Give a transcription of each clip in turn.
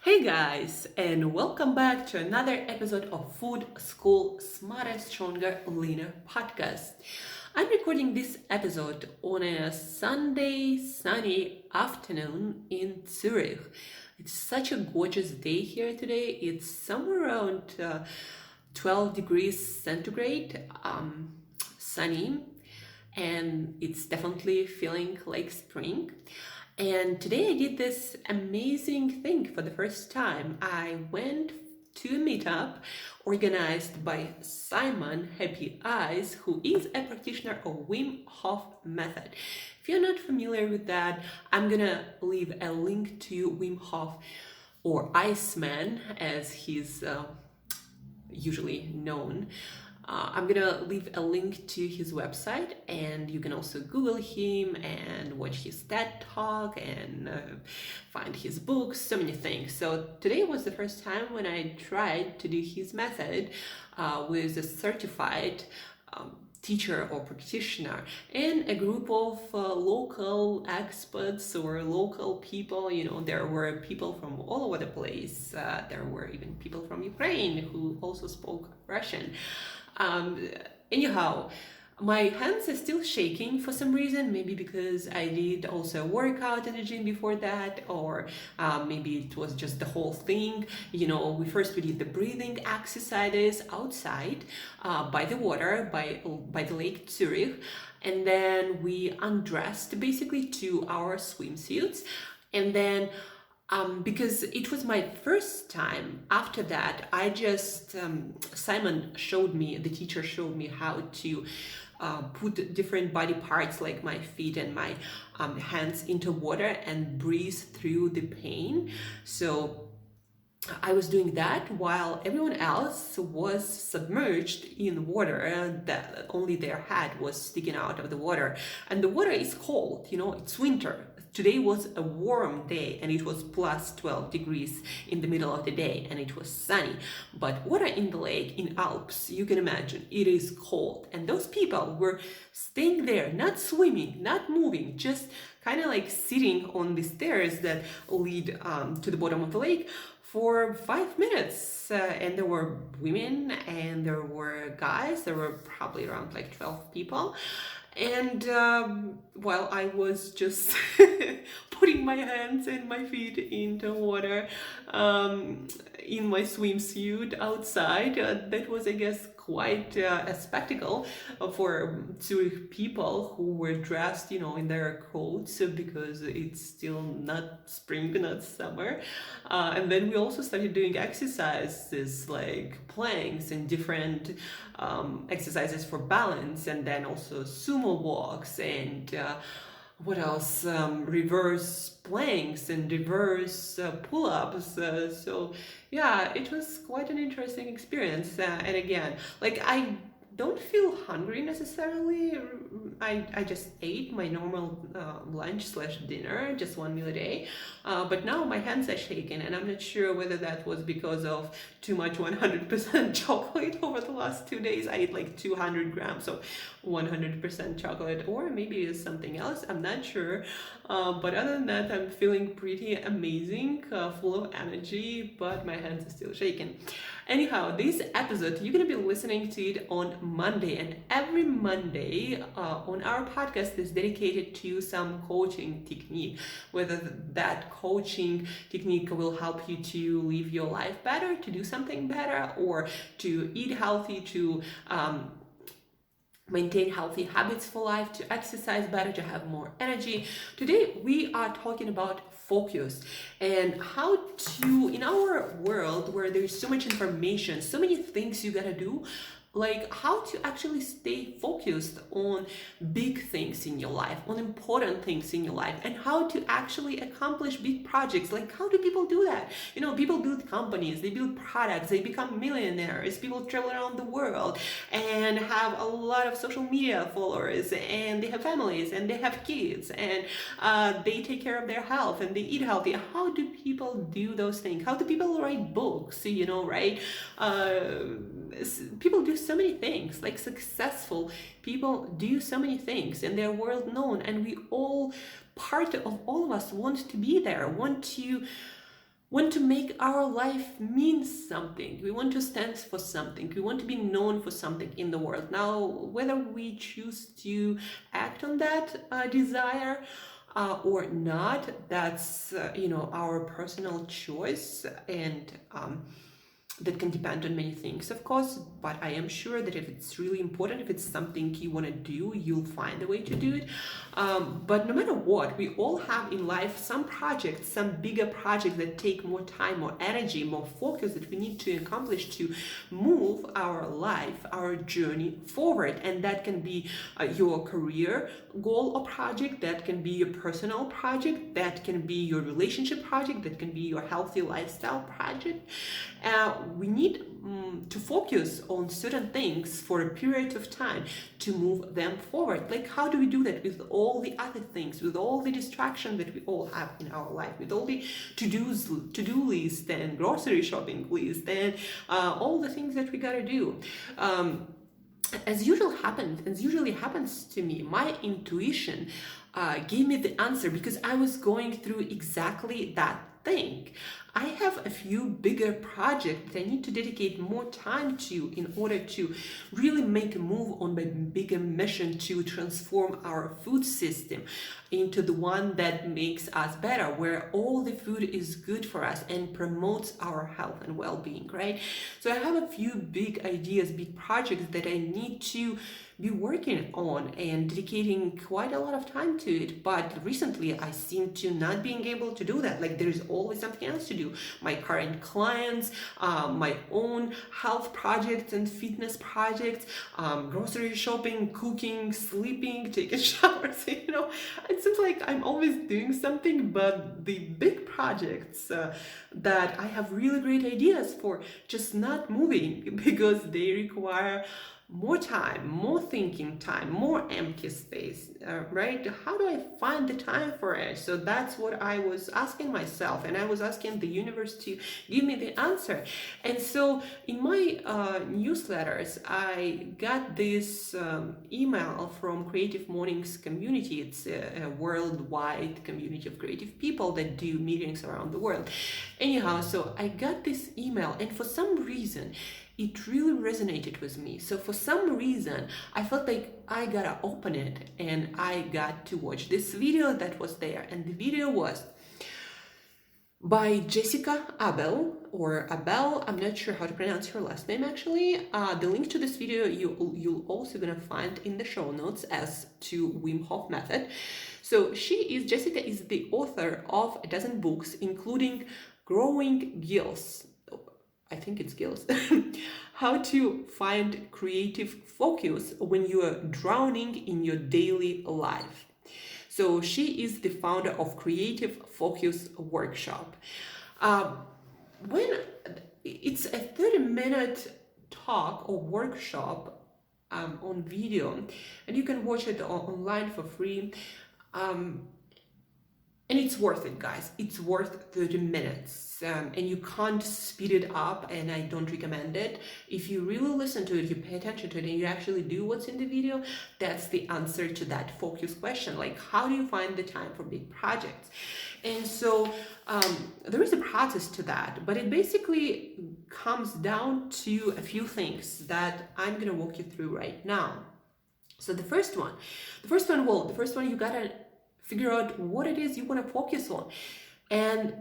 Hey guys, and welcome back to another episode of Food School Smarter, Stronger, Leaner podcast. I'm recording this episode on a Sunday sunny afternoon in Zurich. It's such a gorgeous day here today. It's somewhere around 12 degrees centigrade, sunny, and it's definitely feeling like spring. And today I did this amazing thing for the first time. I went to a meetup organized by Simon Happy Eyes, who is a practitioner of Wim Hof method. If you're not familiar with that, I'm gonna leave a link to Wim Hof, or Iceman as he's usually known. I'm gonna leave a link to his website, and you can also Google him and watch his TED Talk and find his books, so many things. So today was the first time when I tried to do his method with a certified teacher or practitioner and a group of local experts or local people. There were people from all over the place. There were even people from Ukraine who also spoke Russian. Anyhow, my hands are still shaking for some reason, maybe because I did also a workout in the gym before that, or maybe it was just the whole thing. We did the breathing exercises outside by the water, by the lake Zurich, and then we undressed basically to our swimsuits, and then because it was my first time. After that, I just, the teacher showed me how to put different body parts like my feet and my hands into water and breathe through the pain. So I was doing that while everyone else was submerged in water, that only their head was sticking out of the water. And the water is cold, it's winter. Today was a warm day and it was plus 12 degrees in the middle of the day and it was sunny. But water in the lake in Alps, you can imagine, it is cold. And those people were staying there, not swimming, not moving, just kind of like sitting on the stairs that lead to the bottom of the lake for 5 minutes. And there were women and there were guys. There were probably around like 12 people. And while I was just putting my hands and my feet into water in my swimsuit outside, that was, I guess, quite a spectacle for Zurich people who were dressed, in their coats because it's still not spring, not summer. And then we also started doing exercises like planks and different exercises for balance, and then also sumo walks and what else? Reverse planks and reverse pull-ups. So yeah, it was quite an interesting experience. And again, like I don't feel hungry necessarily. I just ate my normal lunch/dinner, just one meal a day. But now my hands are shaking, and I'm not sure whether that was because of too much 100% chocolate over the last 2 days. I ate like 200 grams of 100% chocolate, or maybe it's something else. I'm not sure. But other than that, I'm feeling pretty amazing, full of energy, but my hands are still shaking. Anyhow, this episode, you're going to be listening to it on Monday, and every Monday on our podcast is dedicated to some coaching technique, whether that coaching technique will help you to live your life better, to do something better, or to eat healthy, to maintain healthy habits for life, to exercise better, to have more energy. Today we are talking about focus and how to, in our world where there's so much information, so many things you gotta do, like how to actually stay focused on big things in your life, on important things in your life, and how to actually accomplish big projects. Like, how do people do that? People build companies, they build products, they become millionaires, people travel around the world and have a lot of social media followers, and they have families and they have kids, and they take care of their health and they eat healthy. How do people do those things? How do people write books, right? People do so many things. Like, successful people do so many things and they're world known, and we all, part of all of us, want to be there, want to want to make our life mean something. We want to stand for something. We want to be known for something in the world. Now, whether we choose to act on that desire or not, that's our personal choice, and that can depend on many things, of course, but I am sure that if it's really important, if it's something you want to do, you'll find a way to do it. But no matter what, we all have in life some projects, some bigger projects that take more time, more energy, more focus, that we need to accomplish to move our life, our journey forward. And that can be your career goal or project, that can be your personal project, that can be your relationship project, that can be your healthy lifestyle project. We need to focus on certain things for a period of time to move them forward. Like, how do we do that with all the other things, with all the distractions that we all have in our life, with all the to-do list and grocery shopping list and all the things that we gotta do? As usually happens to me, my intuition gave me the answer, because I was going through exactly that thing. I have a few bigger projects that I need to dedicate more time to in order to really make a move on my bigger mission to transform our food system into the one that makes us better, where all the food is good for us and promotes our health and well-being, right? So I have a few big ideas, big projects that I need to be working on and dedicating quite a lot of time to it. But recently I seem to not being able to do that. Like, there's always something else to do. My current clients, my own health projects and fitness projects, grocery shopping, cooking, sleeping, taking showers, it seems like I'm always doing something, but the big projects that I have really great ideas for, just not moving because they require more time, more thinking time, more empty space, right? How do I find the time for it? So that's what I was asking myself, and I was asking the universe to give me the answer. And so in my newsletters, I got this email from Creative Mornings community. It's a worldwide community of creative people that do meetings around the world. Anyhow, so I got this email, and for some reason, it really resonated with me. So for some reason, I felt like I gotta open it, and I got to watch this video that was there. And the video was by Jessica Abel, or Abel, I'm not sure how to pronounce her last name actually. The link to this video you'll also gonna find in the show notes, as to Wim Hof method. So Jessica is the author of a dozen books, including Growing Gills. I think it's skills. How to find creative focus when you are drowning in your daily life. So she is the founder of Creative Focus Workshop. When it's a 30-minute talk or workshop on video, and you can watch it online for free. And it's worth it, guys. It's worth 30 minutes. And you can't speed it up, and I don't recommend it. If you really listen to it, you pay attention to it, and you actually do what's in the video, that's the answer to that focus question. Like, how do you find the time for big projects? And so there is a process to that, but it basically comes down to a few things that I'm going to walk you through right now. So the first one, you gotta figure out what it is you want to focus on. And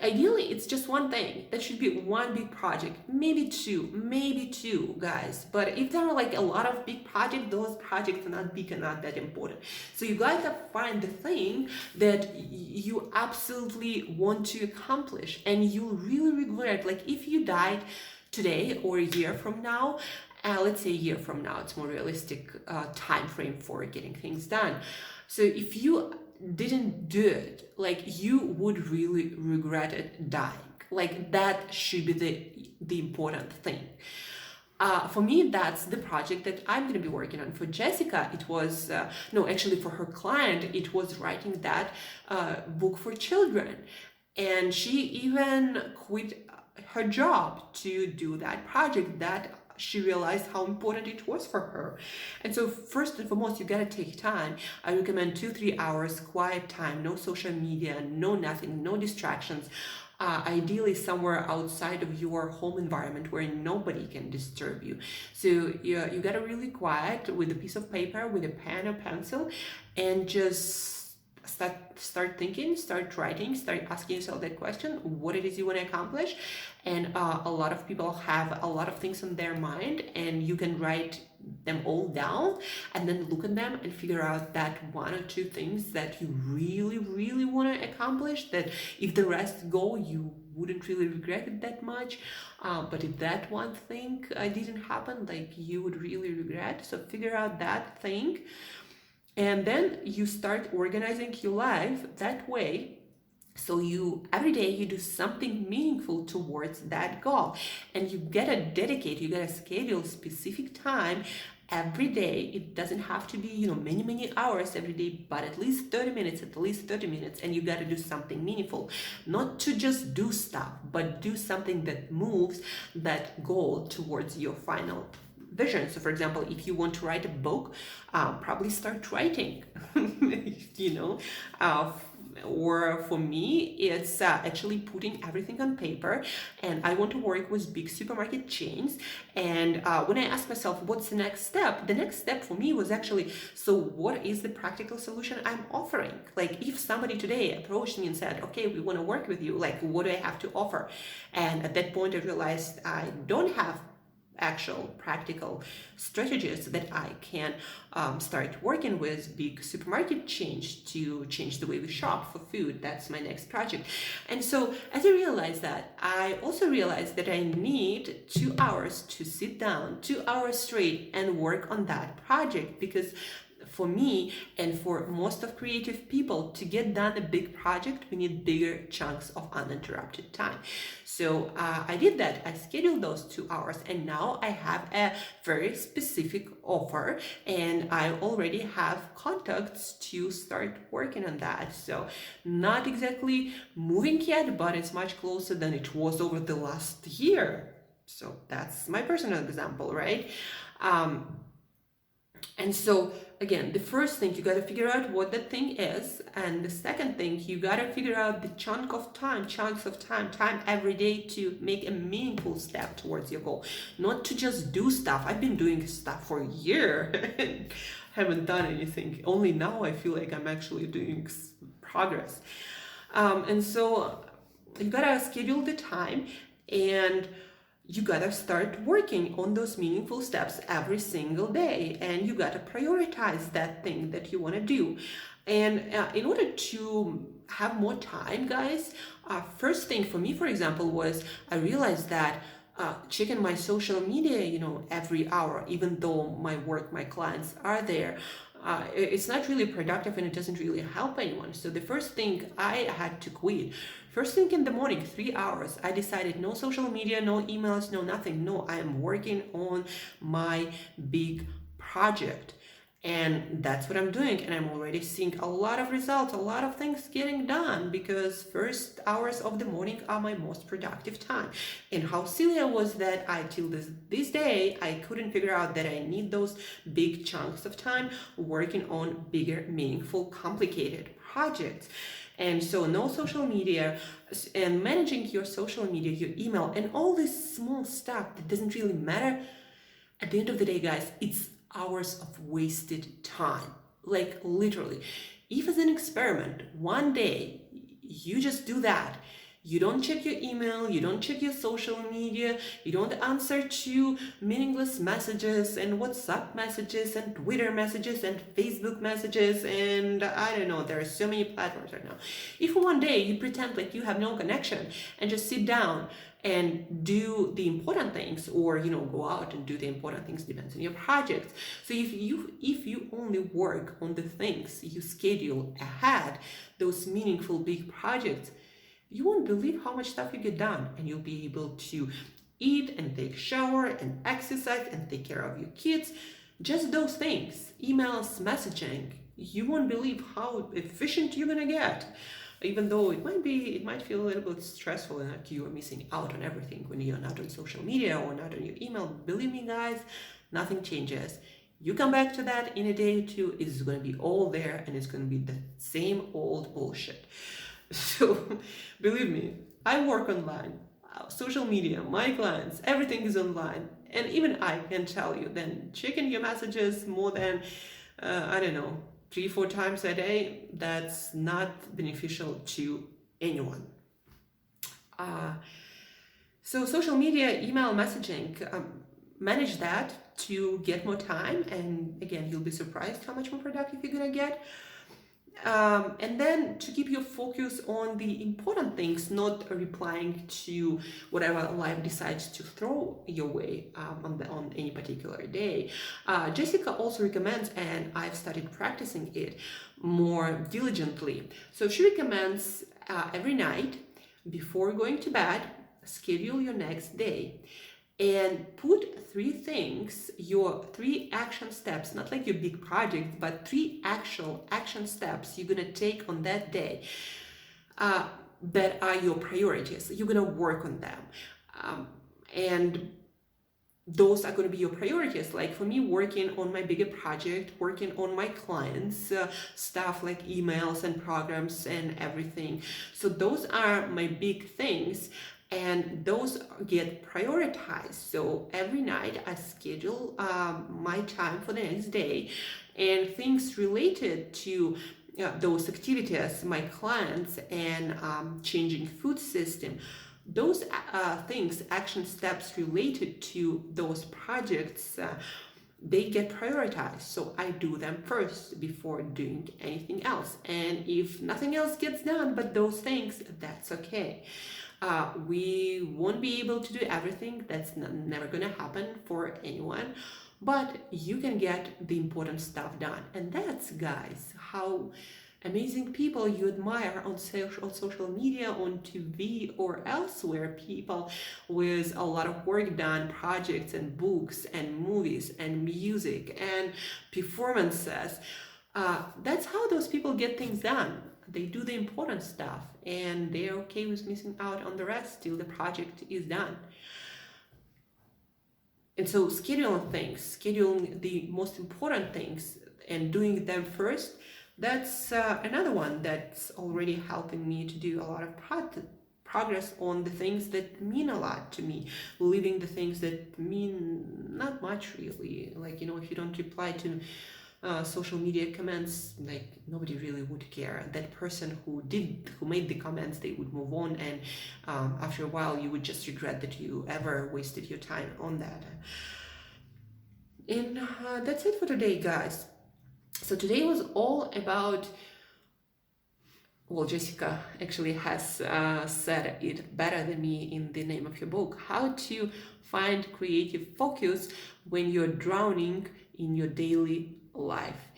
ideally, it's just one thing. That should be one big project, maybe two, guys. But if there are like a lot of big projects, those projects are not big and not that important. So you gotta find the thing that you absolutely want to accomplish, and you'll really regret. Like, if you died today or a year from now, let's say a year from now, it's more realistic time frame for getting things done. So if you didn't do it, like, you would really regret it dying. Like, that should be the important thing. For me, that's the project that I'm going to be working on. For Jessica, it was, for her client, it was writing that book for children. And she even quit her job to do that project. That she realized how important it was for her. And so first and foremost, you gotta take time. I recommend 2-3 hours quiet time, no social media, no nothing, no distractions. ideally somewhere outside of your home environment where nobody can disturb you. So you gotta really quiet with a piece of paper, with a pen or pencil, and just start thinking, start writing, start asking yourself that question, what it is you want to accomplish. And a lot of people have a lot of things on their mind, and you can write them all down and then look at them and figure out that one or two things that you really want to accomplish, that if the rest go, you wouldn't really regret it that much. But if that one thing didn't happen, like, you would really regret. So figure out that thing, and then you start organizing your life that way. So you every day you do something meaningful towards that goal, and you gotta dedicate, you gotta schedule specific time every day. It doesn't have to be, many hours every day, but at least 30 minutes, and you gotta do something meaningful. Not to just do stuff, but do something that moves that goal towards your final vision. So for example, if you want to write a book, probably start writing, or for me, it's actually putting everything on paper. And I want to work with big supermarket chains. And when I asked myself, what's the next step? The next step for me was actually, so what is the practical solution I'm offering? Like, if somebody today approached me and said, okay, we want to work with you, like, what do I have to offer? And at that point, I realized I don't have actual practical strategies that I can start working with big supermarket chains to change the way we shop for food. That's my next project. And so as I realized that, I also realized that I need 2 hours to sit down, 2 hours straight, and work on that project, because for me and for most of creative people, to get done a big project, we need bigger chunks of uninterrupted time. So I did that. I scheduled those 2 hours, and now I have a very specific offer, and I already have contacts to start working on that. So not exactly moving yet, but it's much closer than it was over the last year. So that's my personal example, right? And so again, the first thing, you got to figure out what that thing is. And the second thing, you got to figure out the chunks of time every day to make a meaningful step towards your goal. Not to just do stuff. I've been doing stuff for a year and haven't done anything. Only now I feel like I'm actually doing progress. And so you got to schedule the time, and you gotta start working on those meaningful steps every single day, and you gotta prioritize that thing that you want to do. And in order to have more time, guys, first thing for me, for example, was I realized that checking my social media, every hour, even though my clients are there, it's not really productive and it doesn't really help anyone. So the first thing I had to quit. First thing in the morning, 3 hours, I decided no social media, no emails, no nothing. No, I am working on my big project. And that's what I'm doing. And I'm already seeing a lot of results, a lot of things getting done, because first hours of the morning are my most productive time. And how silly I was that till this day, I couldn't figure out that I need those big chunks of time working on bigger, meaningful, complicated projects. And so no social media, and managing your social media, your email, and all this small stuff that doesn't really matter. At the end of the day, guys, it's hours of wasted time. Like, literally. If as an experiment, one day you just do that, you don't check your email, you don't check your social media, you don't answer to meaningless messages and WhatsApp messages and Twitter messages and Facebook messages, and I don't know, there are so many platforms right now. If one day you pretend like you have no connection and just sit down and do the important things, or go out and do the important things, depends on your projects. So if you only work on the things you schedule ahead, those meaningful big projects, you won't believe how much stuff you get done, and you'll be able to eat and take a shower and exercise and take care of your kids. Just those things, emails, messaging, you won't believe how efficient you're gonna get. Even though it might feel a little bit stressful and like you are missing out on everything when you're not on social media or not on your email. Believe me, guys, nothing changes. You come back to that in a day or two, it's going to be all there, and it's going to be the same old bullshit. So believe me, I work online. Social media, my clients, everything is online. And even I can tell you, then checking your messages more than, I don't know, 3, 4 times a day, that's not beneficial to anyone. Uh, so social media, email messaging, manage that to get more time. And again, you'll be surprised how much more productive you're gonna get. And then to keep your focus on the important things, not replying to whatever life decides to throw your way on any particular day. Jessica also recommends, and I've started practicing it more diligently. So she recommends every night before going to bed, schedule your next day and put 3 things, your 3 action steps, not like your big project, but 3 actual action steps you're gonna take on that day that are your priorities. You're gonna work on them. And those are going to be your priorities. Like for me, working on my bigger project, working on my clients, stuff like emails and programs and everything. So those are my big things, and those get prioritized. So every night I schedule my time for the next day, and things related to those activities, my clients, and changing food system, those things, action steps related to those projects, they get prioritized. So I do them first before doing anything else. And if nothing else gets done but those things, that's okay. We won't be able to do everything. That's never gonna happen for anyone. But you can get the important stuff done. And that's, guys, how amazing people you admire on social media, on TV, or elsewhere, people with a lot of work done, projects and books and movies and music and performances. That's how those people get things done. They do the important stuff, and they're okay with missing out on the rest till the project is done. And so scheduling the most important things and doing them first, that's another one that's already helping me to do a lot of progress on the things that mean a lot to me, leaving the things that mean not much really. Like, if you don't reply to social media comments, like nobody really would care. That person who made the comments, they would move on, and after a while you would just regret that you ever wasted your time on that. And that's it for today, guys. So today was all about, well, Jessica actually has said it better than me in the name of your book, how to find creative focus when you're drowning in your daily life.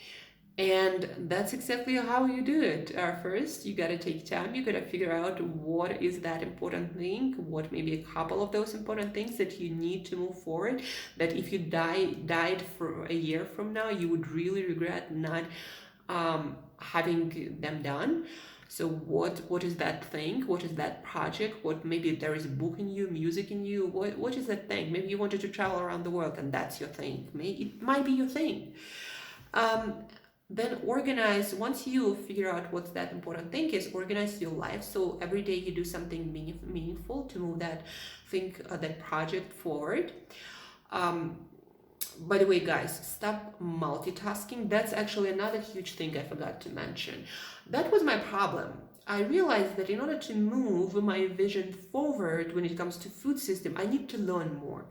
And that's exactly how you do it. First, you gotta take time. You gotta figure out what is that important thing, what may be a couple of those important things that you need to move forward, that if you died for a year from now, you would really regret not having them done. So what is that thing? What is that project? What, maybe there is a book in you, music in you. What is that thing? Maybe you wanted to travel around the world and that's your thing. It might be your thing. Then organize, once you figure out what that important thing is, organize your life. So every day you do something meaningful to move that thing, that project forward. By the way, guys, stop multitasking. That's actually another huge thing I forgot to mention. That was my problem. I realized that in order to move my vision forward when it comes to food system, I need to learn more.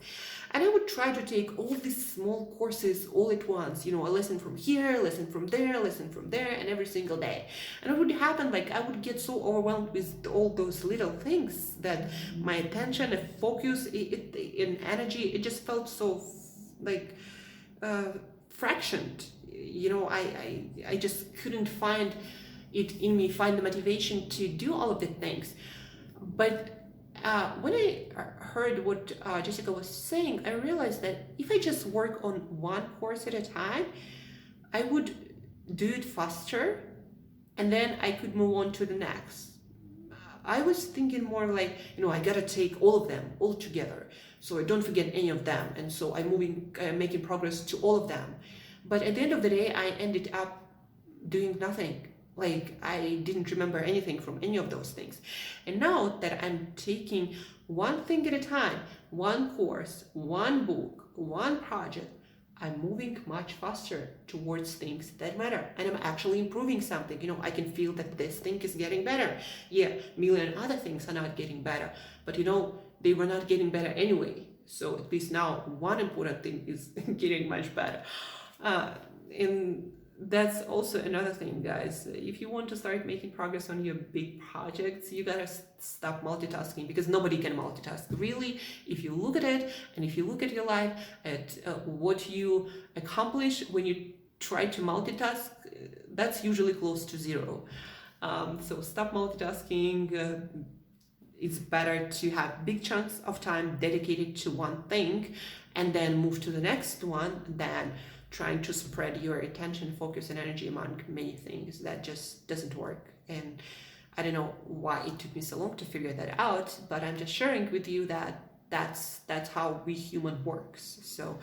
And I would try to take all these small courses all at once, a lesson from here, lesson from there, lesson from there, and every single day. And it would happen, like I would get so overwhelmed with all those little things that my attention and focus and energy, it just felt so fractioned. I just couldn't find it in me, find the motivation to do all of the things. But when I heard what Jessica was saying, I realized that if I just work on one course at a time, I would do it faster, and then I could move on to the next. I was thinking more like, I gotta take all of them all together, so I don't forget any of them, and so I'm making progress to all of them. But at the end of the day, I ended up doing nothing. Like I didn't remember anything from any of those things. And now that I'm taking one thing at a time, one course, one book, one project, I'm moving much faster towards things that matter. And I'm actually improving something. You know, I can feel that this thing is getting better. Yeah, million other things are not getting better. But you know, they were not getting better anyway. So at least now one important thing is getting much better. And that's also another thing, guys. If you want to start making progress on your big projects, you gotta stop multitasking, because nobody can multitask. Really, if you look at it and if you look at your life, at what you accomplish when you try to multitask, that's usually close to zero. So stop multitasking. It's better to have big chunks of time dedicated to one thing and then move to the next one than trying to spread your attention, focus, and energy among many things. That just doesn't work. And I don't know why it took me so long to figure that out, but I'm just sharing with you that that's how we human works. So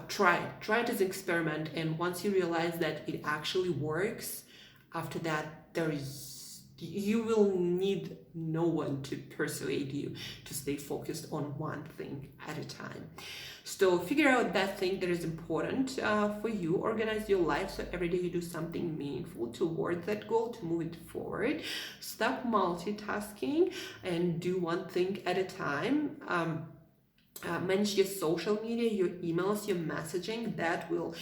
try it as an experiment, and once you realize that it actually works, after that you will need no one to persuade you to stay focused on one thing at a time. So figure out that thing that is important for you. Organize your life so every day you do something meaningful towards that goal to move it forward. Stop multitasking and do one thing at a time. Manage your social media, your emails, your messaging. That will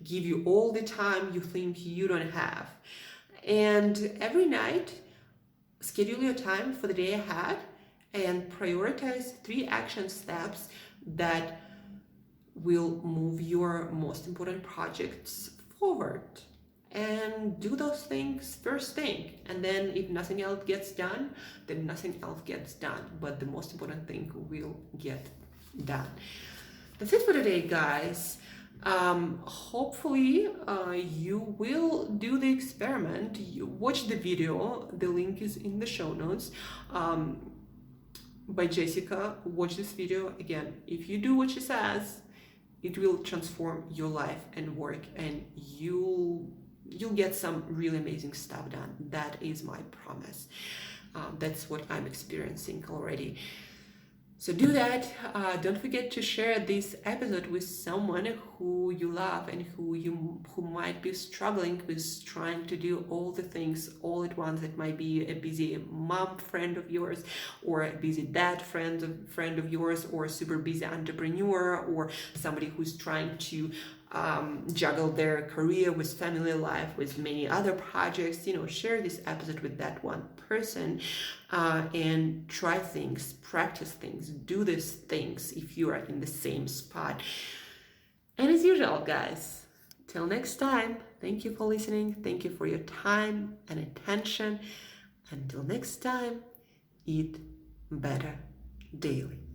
give you all the time you think you don't have. And every night, schedule your time for the day ahead and prioritize 3 action steps that will move your most important projects forward. And do those things first thing. And then if nothing else gets done, then nothing else gets done. But the most important thing will get done. That's it for today, guys. Hopefully you will do the experiment. You watch the video, the link is in the show notes, by Jessica. Watch this video. Again, if you do what she says, it will transform your life and work, and you'll get some really amazing stuff done. That is my promise. That's what I'm experiencing already. So do that. Don't forget to share this episode with someone who you love and who might be struggling with trying to do all the things all at once. It might be a busy mom friend of yours, or a busy dad friend of yours, or a super busy entrepreneur, or somebody who's trying to juggle their career with family life, with many other projects. You know, share this episode with that one person, and try things, practice things, do these things if you are in the same spot. And as usual, guys, till next time, thank you for listening. Thank you for your time and attention. Until next time, eat better daily.